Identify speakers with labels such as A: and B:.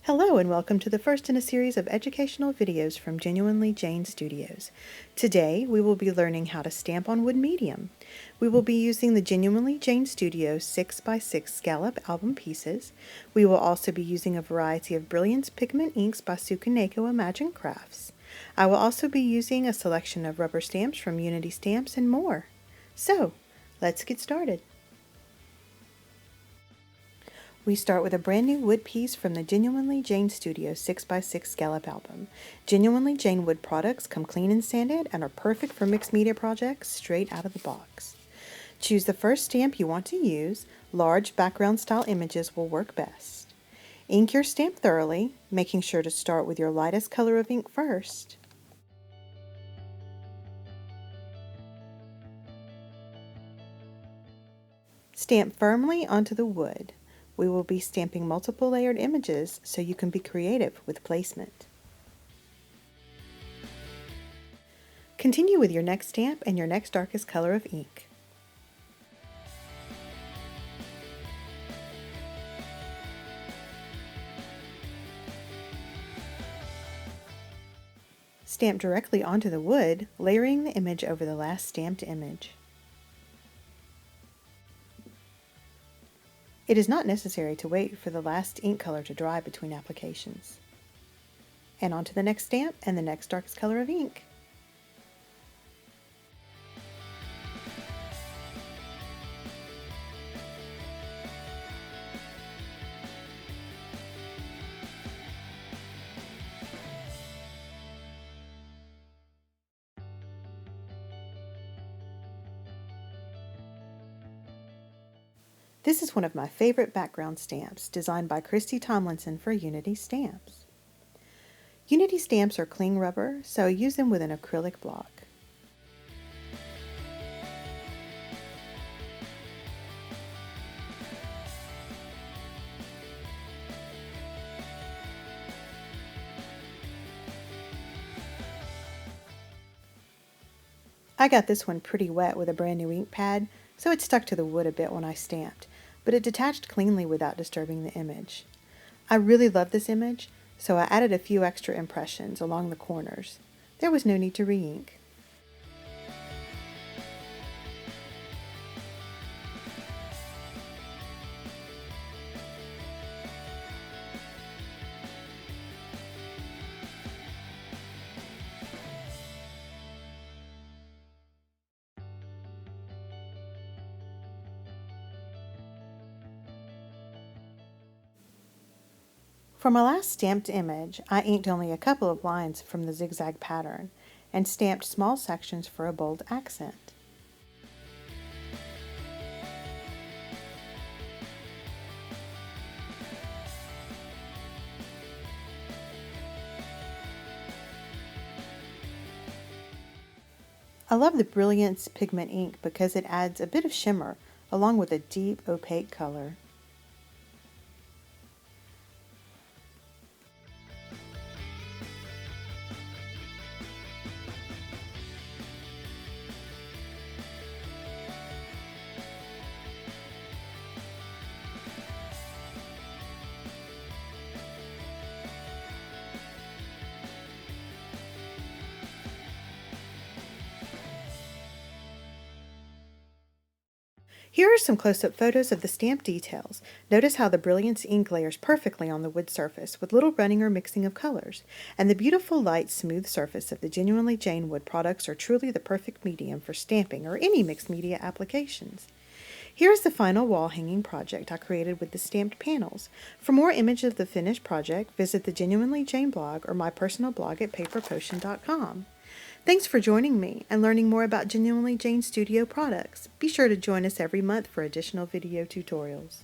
A: Hello and welcome to the first in a series of educational videos from Genuinely Jane Studios. Today we will be learning how to stamp on wood medium. We will be using the Genuinely Jane Studios 6x6 scallop album pieces. We will also be using a variety of Brilliance Pigment inks by Tsukaneko Imagine Crafts. I will also be using a selection of rubber stamps from Unity Stamps and more. So, let's get started. We start with a brand new wood piece from the Genuinely Jane Studio 6x6 scallop album. Genuinely Jane wood products come clean and sanded and are perfect for mixed media projects straight out of the box. Choose the first stamp you want to use. Large background style images will work best. Ink your stamp thoroughly, making sure to start with your lightest color of ink first. Stamp firmly onto the wood. We will be stamping multiple layered images so you can be creative with placement. Continue with your next stamp and your next darkest color of ink. Stamp directly onto the wood, layering the image over the last stamped image. It is not necessary to wait for the last ink color to dry between applications. And on to the next stamp and the next darkest color of ink. This is one of my favorite background stamps, designed by Christy Tomlinson for Unity Stamps. Unity stamps are cling rubber, so use them with an acrylic block. I got this one pretty wet with a brand new ink pad, so it stuck to the wood a bit when I stamped, but it detached cleanly without disturbing the image. I really love this image, so I added a few extra impressions along the corners. There was no need to re-ink. For my last stamped image, I inked only a couple of lines from the zigzag pattern and stamped small sections for a bold accent. I love the Brilliance Pigment ink because it adds a bit of shimmer along with a deep opaque color. Here are some close-up photos of the stamp details. Notice how the Brilliance ink layers perfectly on the wood surface with little running or mixing of colors. And the beautiful, light, smooth surface of the Genuinely Jane wood products are truly the perfect medium for stamping or any mixed media applications. Here is the final wall hanging project I created with the stamped panels. For more images of the finished project, visit the Genuinely Jane blog or my personal blog at paperpotion.com. Thanks for joining me and learning more about Genuinely Jane Studio products. Be sure to join us every month for additional video tutorials.